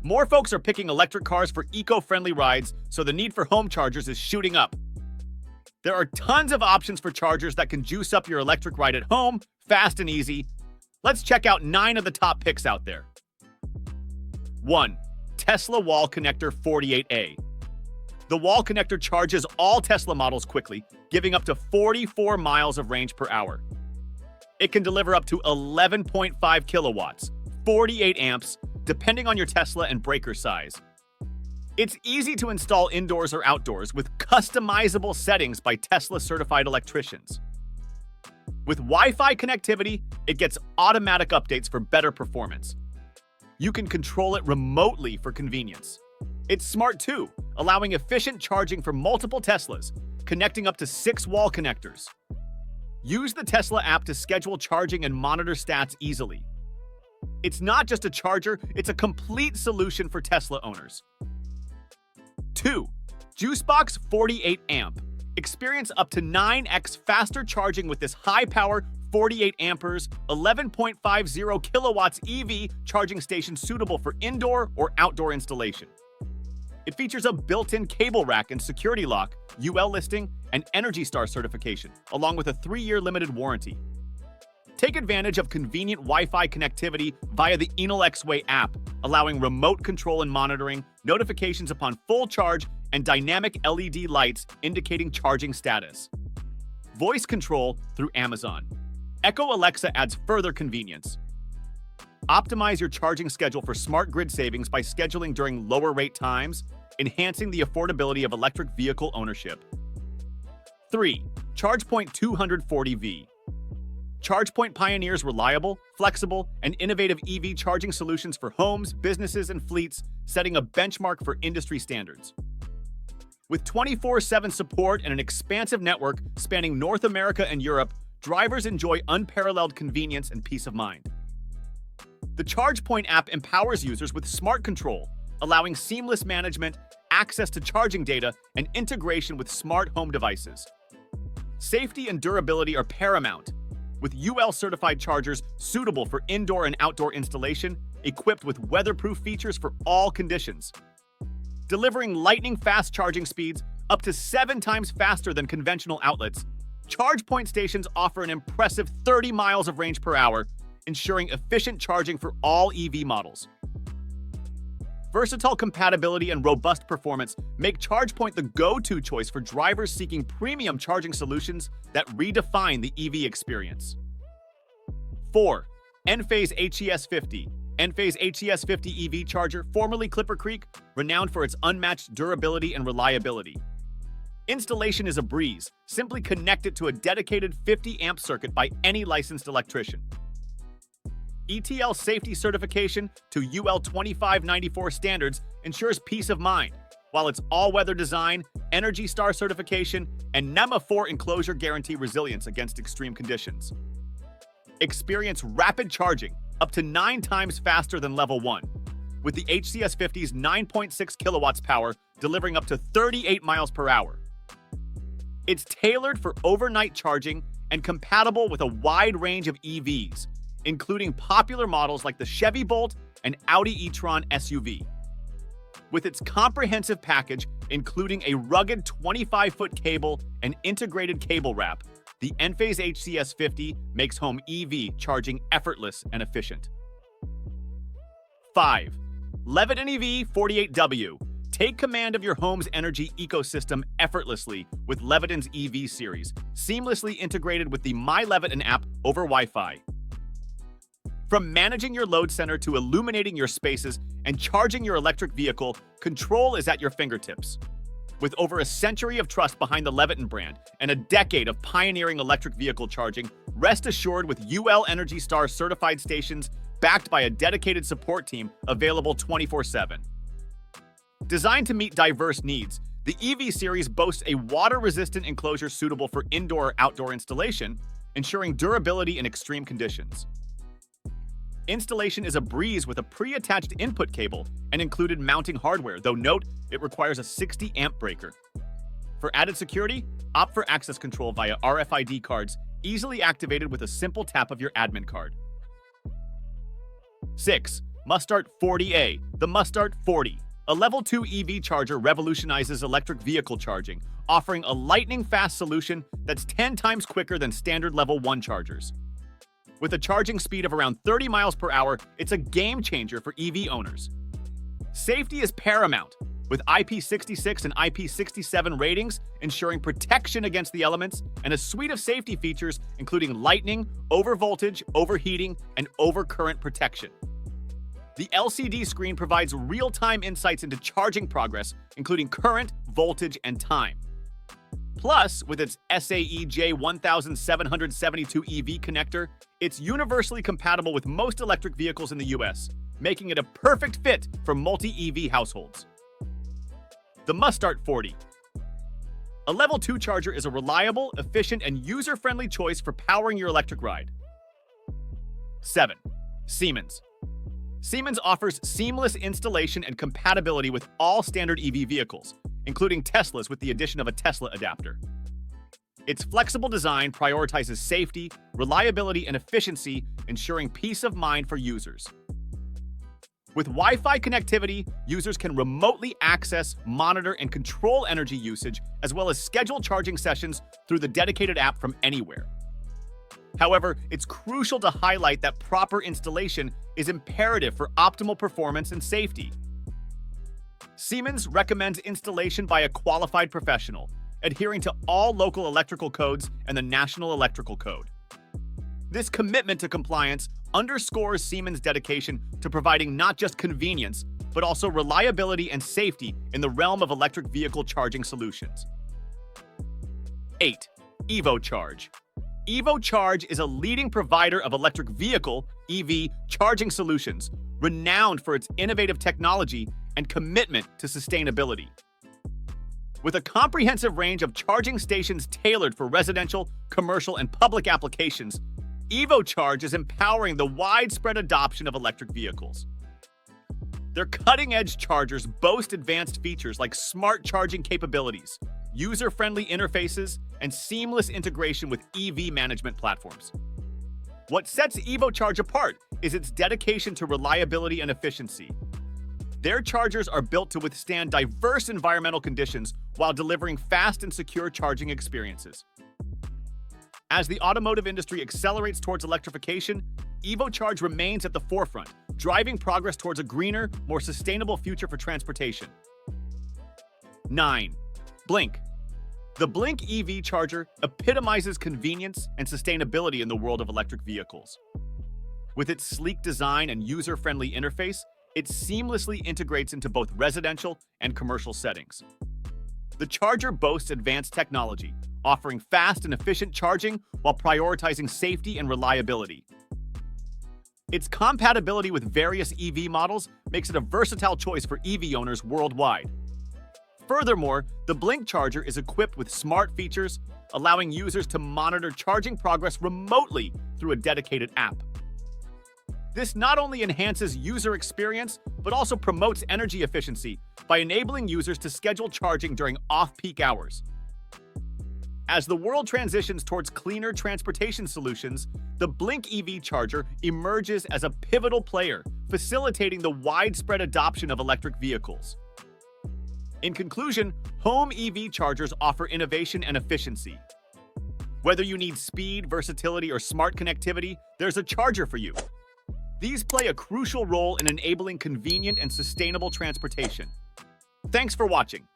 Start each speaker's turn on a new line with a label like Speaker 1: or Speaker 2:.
Speaker 1: More folks are picking electric cars for eco-friendly rides, so the need for home chargers is shooting up. There are tons of options for chargers that can juice up your electric ride at home, fast and easy. Let's check out 9 of the top picks out there. 1. Tesla Wall Connector 48A. The wall connector charges all Tesla models quickly, giving up to 44 miles of range per hour. It can deliver up to 11.5 kilowatts, 48 amps, depending on your Tesla and breaker size. It's easy to install indoors or outdoors with customizable settings by Tesla-certified electricians. With Wi-Fi connectivity, it gets automatic updates for better performance. You can control it remotely for convenience. It's smart too, allowing efficient charging for multiple Teslas, connecting up to 6 wall connectors. Use the Tesla app to schedule charging and monitor stats easily. It's not just a charger, it's a complete solution for Tesla owners. 2. Juicebox 48 amp. Experience up to 9x faster charging with this high-power 48 amperes, 11.50 kilowatts EV charging station suitable for indoor or outdoor installation. It features a built-in cable rack and security lock, UL listing, and Energy Star certification, along with a 3-year limited warranty. Take advantage of convenient Wi-Fi connectivity via the Enel X-Way app, allowing remote control and monitoring, notifications upon full charge, and dynamic LED lights indicating charging status. Voice control through Amazon. Echo Alexa adds further convenience. Optimize your charging schedule for smart grid savings by scheduling during lower rate times, enhancing the affordability of electric vehicle ownership. 3. ChargePoint 240V. ChargePoint pioneers reliable, flexible, and innovative EV charging solutions for homes, businesses, and fleets, setting a benchmark for industry standards. With 24/7 support and an expansive network spanning North America and Europe, drivers enjoy unparalleled convenience and peace of mind. The ChargePoint app empowers users with smart control, allowing seamless management, access to charging data, and integration with smart home devices. Safety and durability are paramount, with UL-certified chargers suitable for indoor and outdoor installation, equipped with weatherproof features for all conditions. Delivering lightning-fast charging speeds up to 7 times faster than conventional outlets, ChargePoint stations offer an impressive 30 miles of range per hour, ensuring efficient charging for all EV models. Versatile compatibility and robust performance make ChargePoint the go-to choice for drivers seeking premium charging solutions that redefine the EV experience. 4. Enphase HES50. Enphase HES50 EV charger, formerly Clipper Creek, renowned for its unmatched durability and reliability. Installation is a breeze. Simply connect it to a dedicated 50-amp circuit by any licensed electrician. ETL safety certification to UL 2594 standards ensures peace of mind, while its all-weather design, Energy Star certification, and NEMA 4 enclosure guarantee resilience against extreme conditions. Experience rapid charging, up to 9 times faster than level 1, with the HCS50's 9.6 kilowatts power delivering up to 38 miles per hour. It's tailored for overnight charging and compatible with a wide range of EVs, including popular models like the Chevy Bolt and Audi e-tron SUV. With its comprehensive package, including a rugged 25-foot cable and integrated cable wrap, the Enphase HCS50 makes home EV charging effortless and efficient. 5. Leviton EV 48W. Take command of your home's energy ecosystem effortlessly with Leviton's EV series, seamlessly integrated with the My Leviton app over Wi-Fi. From managing your load center to illuminating your spaces and charging your electric vehicle, control is at your fingertips. With over a century of trust behind the Leviton brand and a decade of pioneering electric vehicle charging, rest assured with UL Energy Star certified stations backed by a dedicated support team available 24/7. Designed to meet diverse needs, the EV series boasts a water-resistant enclosure suitable for indoor or outdoor installation, ensuring durability in extreme conditions. Installation is a breeze with a pre-attached input cable and included mounting hardware, though note it requires a 60-amp breaker. For added security, opt for access control via RFID cards, easily activated with a simple tap of your admin card. 6. Mustart 40A, the Mustart 40. A Level 2 EV charger revolutionizes electric vehicle charging, offering a lightning-fast solution that's 10 times quicker than standard Level 1 chargers. With a charging speed of around 30 miles per hour, it's a game-changer for EV owners. Safety is paramount, with IP66 and IP67 ratings ensuring protection against the elements and a suite of safety features including lightning, overvoltage, overheating, and overcurrent protection. The LCD screen provides real-time insights into charging progress, including current, voltage, and time. Plus, with its SAE J1772 EV connector, it's universally compatible with most electric vehicles in the US, making it a perfect fit for multi-EV households. The Mustart 40. A Level 2 charger is a reliable, efficient, and user-friendly choice for powering your electric ride. 7. Siemens. Siemens offers seamless installation and compatibility with all standard EV vehicles, including Teslas with the addition of a Tesla adapter. Its flexible design prioritizes safety, reliability, and efficiency, ensuring peace of mind for users. With Wi-Fi connectivity, users can remotely access, monitor, and control energy usage, as well as schedule charging sessions through the dedicated app from anywhere. However, it's crucial to highlight that proper installation is imperative for optimal performance and safety. Siemens recommends installation by a qualified professional, adhering to all local electrical codes and the National Electrical Code. This commitment to compliance underscores Siemens' dedication to providing not just convenience, but also reliability and safety in the realm of electric vehicle charging solutions. 8. EvoCharge. EvoCharge is a leading provider of electric vehicle (EV) charging solutions, renowned for its innovative technology and commitment to sustainability. With a comprehensive range of charging stations tailored for residential, commercial, and public applications, EvoCharge is empowering the widespread adoption of electric vehicles. Their cutting-edge chargers boast advanced features like smart charging capabilities, user-friendly interfaces, and seamless integration with EV management platforms. What sets EvoCharge apart is its dedication to reliability and efficiency. Their chargers are built to withstand diverse environmental conditions while delivering fast and secure charging experiences. As the automotive industry accelerates towards electrification, EvoCharge remains at the forefront, driving progress towards a greener, more sustainable future for transportation. 9. Blink. The Blink EV charger epitomizes convenience and sustainability in the world of electric vehicles. With its sleek design and user-friendly interface, it seamlessly integrates into both residential and commercial settings. The charger boasts advanced technology, offering fast and efficient charging while prioritizing safety and reliability. Its compatibility with various EV models makes it a versatile choice for EV owners worldwide. Furthermore, the Blink charger is equipped with smart features, allowing users to monitor charging progress remotely through a dedicated app. This not only enhances user experience, but also promotes energy efficiency by enabling users to schedule charging during off-peak hours. As the world transitions towards cleaner transportation solutions, the Blink EV charger emerges as a pivotal player, facilitating the widespread adoption of electric vehicles. In conclusion, home EV chargers offer innovation and efficiency. Whether you need speed, versatility, or smart connectivity, there's a charger for you. These play a crucial role in enabling convenient and sustainable transportation. Thanks for watching.